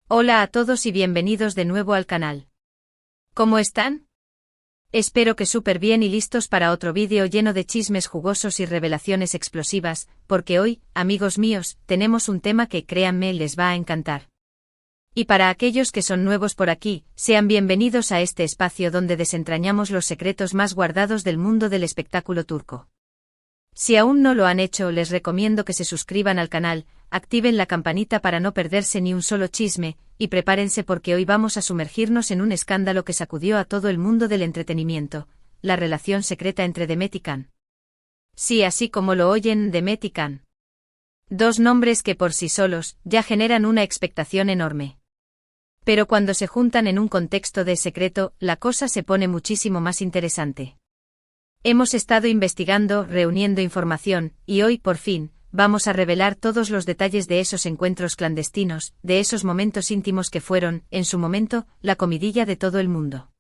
Hola a todos y bienvenidos de nuevo al canal. ¿Cómo están? Espero que súper bien y listos para otro vídeo lleno de chismes jugosos y revelaciones explosivas, porque hoy, amigos míos, tenemos un tema que créanme les va a encantar. Y para aquellos que son nuevos por aquí, sean bienvenidos a este espacio donde desentrañamos los secretos más guardados del mundo del espectáculo turco. Si aún no lo han hecho, les recomiendo que se suscriban al canal, activen la campanita para no perderse ni un solo chisme, y prepárense porque hoy vamos a sumergirnos en un escándalo que sacudió a todo el mundo del entretenimiento, la relación secreta entre Demet y Can. Sí, así como lo oyen, Demet y Can. Dos nombres que por sí solos ya generan una expectación enorme. Pero cuando se juntan en un contexto de secreto, la cosa se pone muchísimo más interesante. Hemos estado investigando, reuniendo información, y hoy, por fin, vamos a revelar todos los detalles de esos encuentros clandestinos, de esos momentos íntimos que fueron, en su momento, la comidilla de todo el mundo.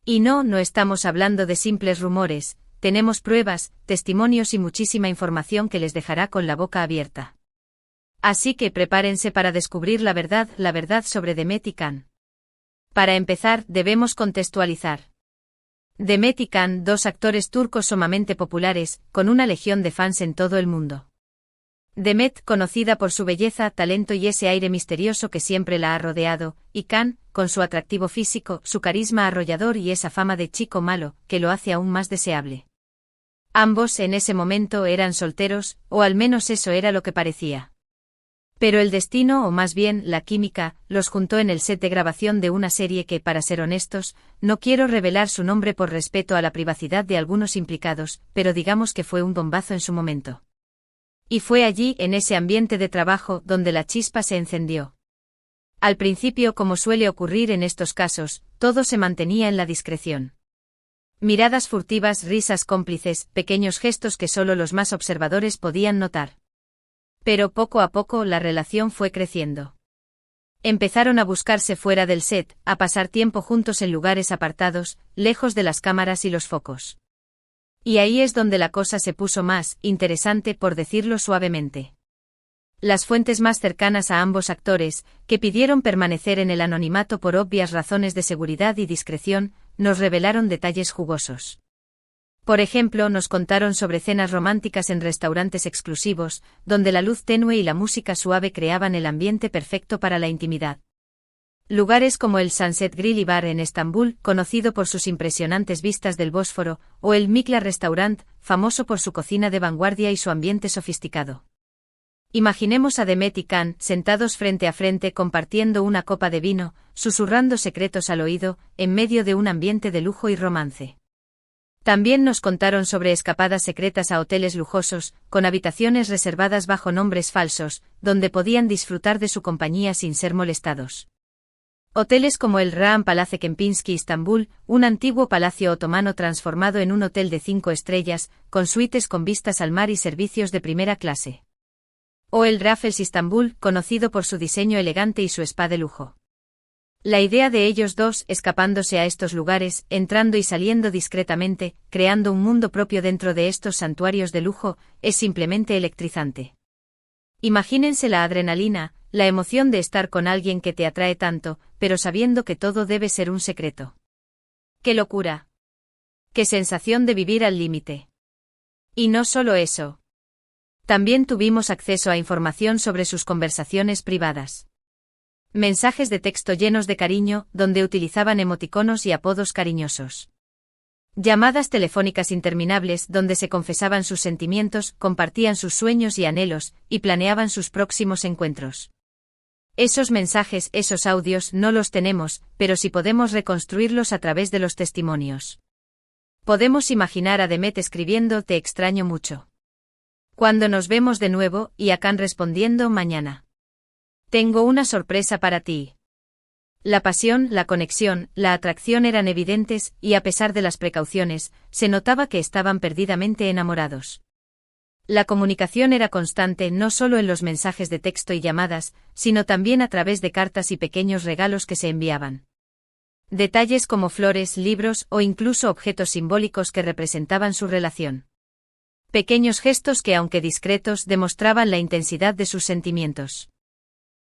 Y no estamos hablando de simples rumores, tenemos pruebas, testimonios y muchísima información que les dejará con la boca abierta. Así que prepárense para descubrir la verdad sobre Demet y Can. Para empezar, debemos contextualizar. Demet y Can, dos actores turcos sumamente populares, con una legión de fans en todo el mundo. Demet, conocida por su belleza, talento y ese aire misterioso que siempre la ha rodeado, y Can, con su atractivo físico, su carisma arrollador y esa fama de chico malo, que lo hace aún más deseable. Ambos en ese momento eran solteros, o al menos eso era lo que parecía. Pero el destino, o más bien la química, los juntó en el set de grabación de una serie que, para ser honestos, no quiero revelar su nombre por respeto a la privacidad de algunos implicados, pero digamos que fue un bombazo en su momento. Y fue allí, en ese ambiente de trabajo, donde la chispa se encendió. Al principio, como suele ocurrir en estos casos, todo se mantenía en la discreción. Miradas furtivas, risas cómplices, pequeños gestos que solo los más observadores podían notar. Pero poco a poco la relación fue creciendo. Empezaron a buscarse fuera del set, a pasar tiempo juntos en lugares apartados, lejos de las cámaras y los focos. Y ahí es donde la cosa se puso más interesante, por decirlo suavemente. Las fuentes más cercanas a ambos actores, que pidieron permanecer en el anonimato por obvias razones de seguridad y discreción, nos revelaron detalles jugosos. Por ejemplo, nos contaron sobre cenas románticas en restaurantes exclusivos, donde la luz tenue y la música suave creaban el ambiente perfecto para la intimidad. Lugares como el Sunset Grill y Bar en Estambul, conocido por sus impresionantes vistas del Bósforo, o el Mikla Restaurant, famoso por su cocina de vanguardia y su ambiente sofisticado. Imaginemos a Demet y Can, sentados frente a frente compartiendo una copa de vino, susurrando secretos al oído, en medio de un ambiente de lujo y romance. También nos contaron sobre escapadas secretas a hoteles lujosos, con habitaciones reservadas bajo nombres falsos, donde podían disfrutar de su compañía sin ser molestados. Hoteles como el Ram Palace Kempinski Istambul, un antiguo palacio otomano transformado en un hotel de 5 estrellas, con suites con vistas al mar y servicios de primera clase. O el Raffles Istambul, conocido por su diseño elegante y su spa de lujo. La idea de ellos dos, escapándose a estos lugares, entrando y saliendo discretamente, creando un mundo propio dentro de estos santuarios de lujo, es simplemente electrizante. Imagínense la adrenalina, la emoción de estar con alguien que te atrae tanto, pero sabiendo que todo debe ser un secreto. ¡Qué locura! ¡Qué sensación de vivir al límite! Y no solo eso. También tuvimos acceso a información sobre sus conversaciones privadas. Mensajes de texto llenos de cariño, donde utilizaban emoticonos y apodos cariñosos. Llamadas telefónicas interminables donde se confesaban sus sentimientos, compartían sus sueños y anhelos, y planeaban sus próximos encuentros. Esos mensajes, esos audios, no los tenemos, pero sí podemos reconstruirlos a través de los testimonios. Podemos imaginar a Demet escribiendo: "Te extraño mucho. Cuando nos vemos de nuevo", y a Can respondiendo: "Mañana. Tengo una sorpresa para ti". La pasión, la conexión, la atracción eran evidentes, y a pesar de las precauciones, se notaba que estaban perdidamente enamorados. La comunicación era constante no solo en los mensajes de texto y llamadas, sino también a través de cartas y pequeños regalos que se enviaban. Detalles como flores, libros o incluso objetos simbólicos que representaban su relación. Pequeños gestos que, aunque discretos, demostraban la intensidad de sus sentimientos.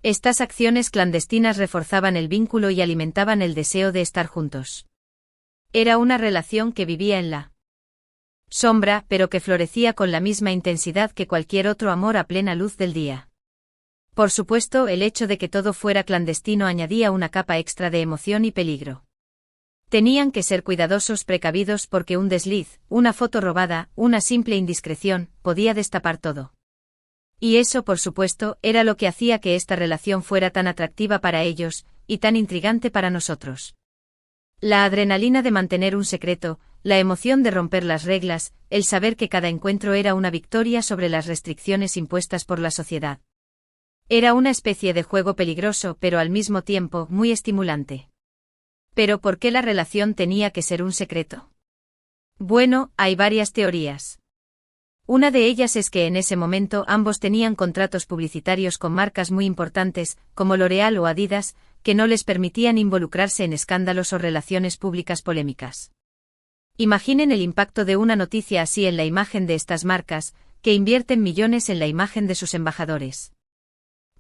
Estas acciones clandestinas reforzaban el vínculo y alimentaban el deseo de estar juntos. Era una relación que vivía en la sombra, pero que florecía con la misma intensidad que cualquier otro amor a plena luz del día. Por supuesto, el hecho de que todo fuera clandestino añadía una capa extra de emoción y peligro. Tenían que ser cuidadosos, precavidos, porque un desliz, una foto robada, una simple indiscreción, podía destapar todo. Y eso, por supuesto, era lo que hacía que esta relación fuera tan atractiva para ellos, y tan intrigante para nosotros. La adrenalina de mantener un secreto, la emoción de romper las reglas, el saber que cada encuentro era una victoria sobre las restricciones impuestas por la sociedad. Era una especie de juego peligroso, pero al mismo tiempo muy estimulante. ¿Pero por qué la relación tenía que ser un secreto? Bueno, hay varias teorías. Una de ellas es que en ese momento ambos tenían contratos publicitarios con marcas muy importantes, como L'Oréal o Adidas, que no les permitían involucrarse en escándalos o relaciones públicas polémicas. Imaginen el impacto de una noticia así en la imagen de estas marcas, que invierten millones en la imagen de sus embajadores.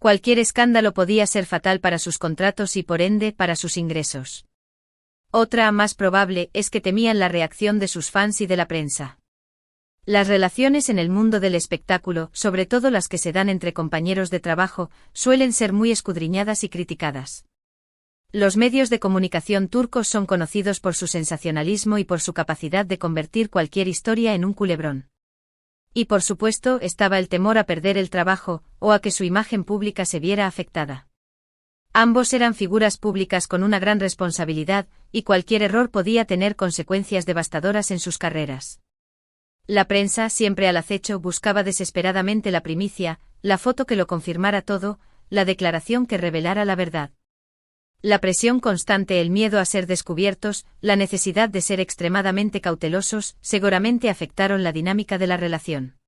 Cualquier escándalo podía ser fatal para sus contratos y por ende para sus ingresos. Otra, más probable, es que temían la reacción de sus fans y de la prensa. Las relaciones en el mundo del espectáculo, sobre todo las que se dan entre compañeros de trabajo, suelen ser muy escudriñadas y criticadas. Los medios de comunicación turcos son conocidos por su sensacionalismo y por su capacidad de convertir cualquier historia en un culebrón. Y por supuesto estaba el temor a perder el trabajo, o a que su imagen pública se viera afectada. Ambos eran figuras públicas con una gran responsabilidad, y cualquier error podía tener consecuencias devastadoras en sus carreras. La prensa, siempre al acecho, buscaba desesperadamente la primicia, la foto que lo confirmara todo, la declaración que revelara la verdad. La presión constante, el miedo a ser descubiertos, la necesidad de ser extremadamente cautelosos, seguramente afectaron la dinámica de la relación.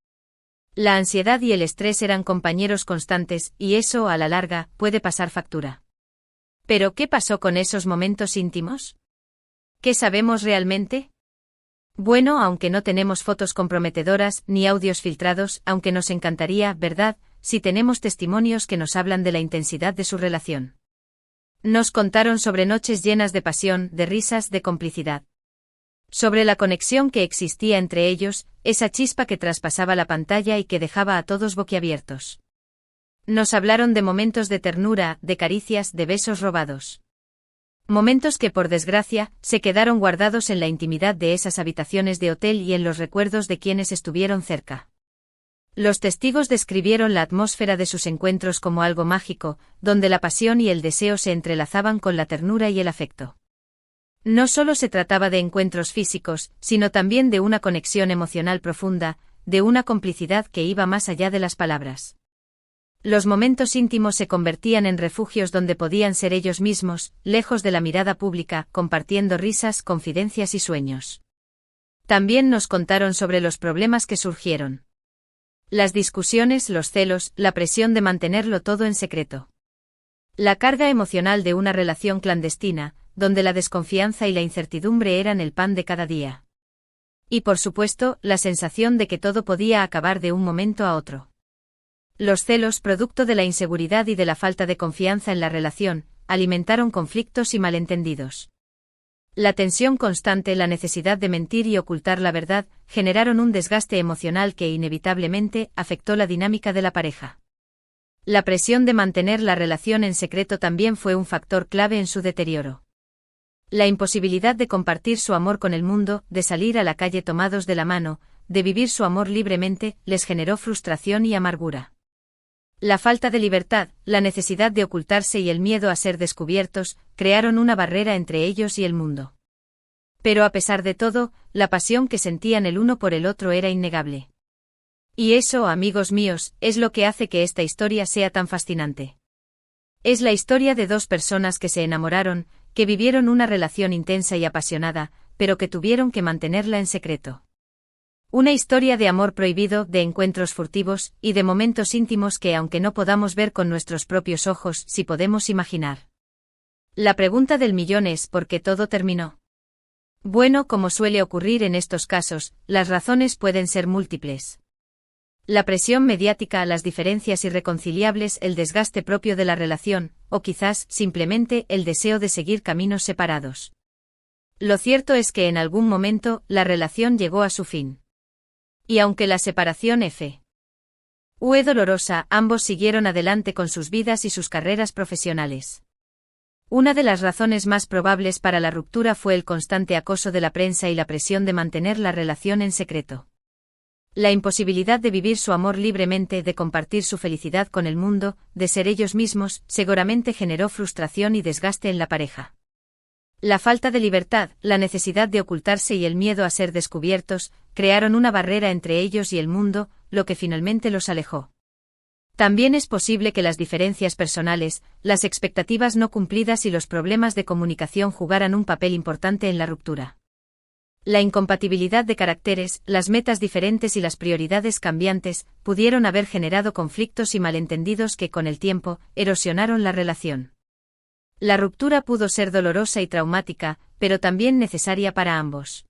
La ansiedad y el estrés eran compañeros constantes, y eso, a la larga, puede pasar factura. ¿Pero qué pasó con esos momentos íntimos? ¿Qué sabemos realmente? Bueno, aunque no tenemos fotos comprometedoras, ni audios filtrados, aunque nos encantaría, ¿verdad?, si tenemos testimonios que nos hablan de la intensidad de su relación. Nos contaron sobre noches llenas de pasión, de risas, de complicidad. Sobre la conexión que existía entre ellos, esa chispa que traspasaba la pantalla y que dejaba a todos boquiabiertos. Nos hablaron de momentos de ternura, de caricias, de besos robados. Momentos que, por desgracia, se quedaron guardados en la intimidad de esas habitaciones de hotel y en los recuerdos de quienes estuvieron cerca. Los testigos describieron la atmósfera de sus encuentros como algo mágico, donde la pasión y el deseo se entrelazaban con la ternura y el afecto. No solo se trataba de encuentros físicos, sino también de una conexión emocional profunda, de una complicidad que iba más allá de las palabras. Los momentos íntimos se convertían en refugios donde podían ser ellos mismos, lejos de la mirada pública, compartiendo risas, confidencias y sueños. También nos contaron sobre los problemas que surgieron. Las discusiones, los celos, la presión de mantenerlo todo en secreto. La carga emocional de una relación clandestina, donde la desconfianza y la incertidumbre eran el pan de cada día. Y por supuesto, la sensación de que todo podía acabar de un momento a otro. Los celos, producto de la inseguridad y de la falta de confianza en la relación, alimentaron conflictos y malentendidos. La tensión constante, la necesidad de mentir y ocultar la verdad, generaron un desgaste emocional que inevitablemente afectó la dinámica de la pareja. La presión de mantener la relación en secreto también fue un factor clave en su deterioro. La imposibilidad de compartir su amor con el mundo, de salir a la calle tomados de la mano, de vivir su amor libremente, les generó frustración y amargura. La falta de libertad, la necesidad de ocultarse y el miedo a ser descubiertos, crearon una barrera entre ellos y el mundo. Pero a pesar de todo, la pasión que sentían el uno por el otro era innegable. Y eso, amigos míos, es lo que hace que esta historia sea tan fascinante. Es la historia de dos personas que se enamoraron, que vivieron una relación intensa y apasionada, pero que tuvieron que mantenerla en secreto. Una historia de amor prohibido, de encuentros furtivos, y de momentos íntimos que aunque no podamos ver con nuestros propios ojos, sí podemos imaginar. La pregunta del millón es ¿por qué todo terminó? Bueno, como suele ocurrir en estos casos, las razones pueden ser múltiples. La presión mediática, las diferencias irreconciliables, el desgaste propio de la relación, o quizás, simplemente, el deseo de seguir caminos separados. Lo cierto es que en algún momento, la relación llegó a su fin. Y aunque la separación fue dolorosa, ambos siguieron adelante con sus vidas y sus carreras profesionales. Una de las razones más probables para la ruptura fue el constante acoso de la prensa y la presión de mantener la relación en secreto. La imposibilidad de vivir su amor libremente, de compartir su felicidad con el mundo, de ser ellos mismos, seguramente generó frustración y desgaste en la pareja. La falta de libertad, la necesidad de ocultarse y el miedo a ser descubiertos, crearon una barrera entre ellos y el mundo, lo que finalmente los alejó. También es posible que las diferencias personales, las expectativas no cumplidas y los problemas de comunicación jugaran un papel importante en la ruptura. La incompatibilidad de caracteres, las metas diferentes y las prioridades cambiantes, pudieron haber generado conflictos y malentendidos que con el tiempo, erosionaron la relación. La ruptura pudo ser dolorosa y traumática, pero también necesaria para ambos.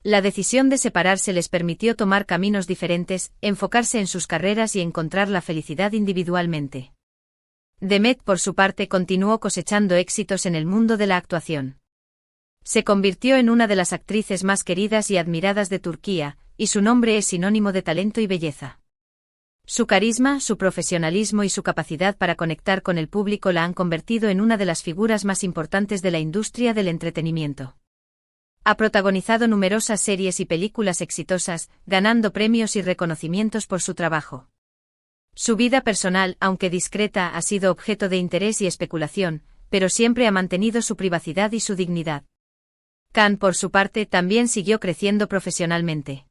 La decisión de separarse les permitió tomar caminos diferentes, enfocarse en sus carreras y encontrar la felicidad individualmente. Demet, por su parte, continuó cosechando éxitos en el mundo de la actuación. Se convirtió en una de las actrices más queridas y admiradas de Turquía, y su nombre es sinónimo de talento y belleza. Su carisma, su profesionalismo y su capacidad para conectar con el público la han convertido en una de las figuras más importantes de la industria del entretenimiento. Ha protagonizado numerosas series y películas exitosas, ganando premios y reconocimientos por su trabajo. Su vida personal, aunque discreta, ha sido objeto de interés y especulación, pero siempre ha mantenido su privacidad y su dignidad. Khan, por su parte, también siguió creciendo profesionalmente.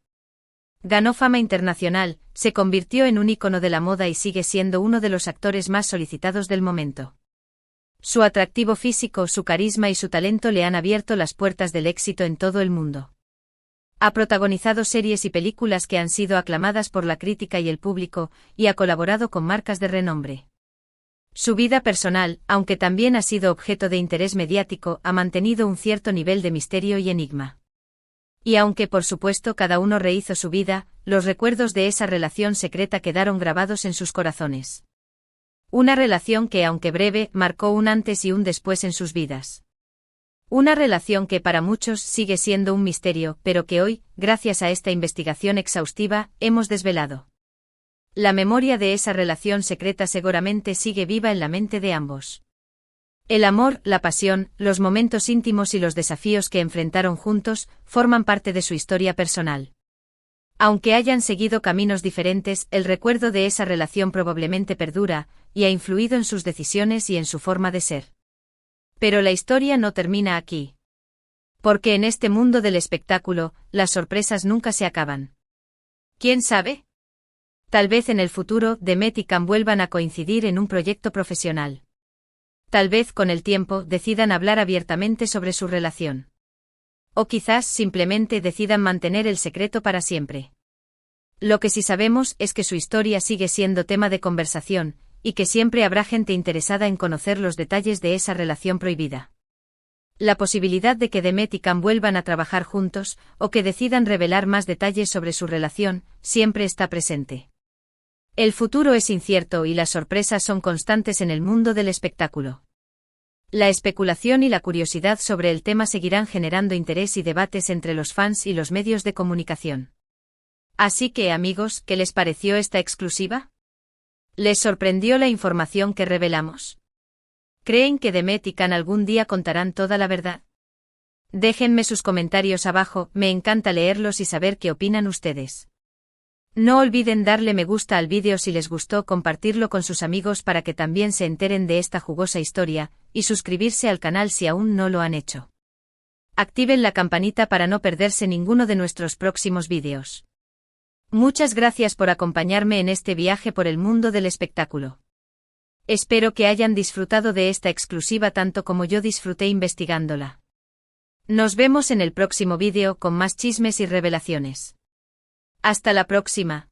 Ganó fama internacional, se convirtió en un ícono de la moda y sigue siendo uno de los actores más solicitados del momento. Su atractivo físico, su carisma y su talento le han abierto las puertas del éxito en todo el mundo. Ha protagonizado series y películas que han sido aclamadas por la crítica y el público, y ha colaborado con marcas de renombre. Su vida personal, aunque también ha sido objeto de interés mediático, ha mantenido un cierto nivel de misterio y enigma. Y aunque por supuesto cada uno rehizo su vida, los recuerdos de esa relación secreta quedaron grabados en sus corazones. Una relación que, aunque breve, marcó un antes y un después en sus vidas. Una relación que para muchos sigue siendo un misterio, pero que hoy, gracias a esta investigación exhaustiva, hemos desvelado. La memoria de esa relación secreta seguramente sigue viva en la mente de ambos. El amor, la pasión, los momentos íntimos y los desafíos que enfrentaron juntos, forman parte de su historia personal. Aunque hayan seguido caminos diferentes, el recuerdo de esa relación probablemente perdura, y ha influido en sus decisiones y en su forma de ser. Pero la historia no termina aquí. Porque en este mundo del espectáculo, las sorpresas nunca se acaban. ¿Quién sabe? Tal vez en el futuro, Demet y Khan vuelvan a coincidir en un proyecto profesional. Tal vez con el tiempo decidan hablar abiertamente sobre su relación. O quizás simplemente decidan mantener el secreto para siempre. Lo que sí sabemos es que su historia sigue siendo tema de conversación, y que siempre habrá gente interesada en conocer los detalles de esa relación prohibida. La posibilidad de que Demet y Khan vuelvan a trabajar juntos, o que decidan revelar más detalles sobre su relación, siempre está presente. El futuro es incierto y las sorpresas son constantes en el mundo del espectáculo. La especulación y la curiosidad sobre el tema seguirán generando interés y debates entre los fans y los medios de comunicación. Así que, amigos, ¿qué les pareció esta exclusiva? ¿Les sorprendió la información que revelamos? ¿Creen que Demet y Khan algún día contarán toda la verdad? Déjenme sus comentarios abajo, me encanta leerlos y saber qué opinan ustedes. No olviden darle me gusta al vídeo si les gustó, compartirlo con sus amigos para que también se enteren de esta jugosa historia, y suscribirse al canal si aún no lo han hecho. Activen la campanita para no perderse ninguno de nuestros próximos vídeos. Muchas gracias por acompañarme en este viaje por el mundo del espectáculo. Espero que hayan disfrutado de esta exclusiva tanto como yo disfruté investigándola. Nos vemos en el próximo vídeo con más chismes y revelaciones. Hasta la próxima.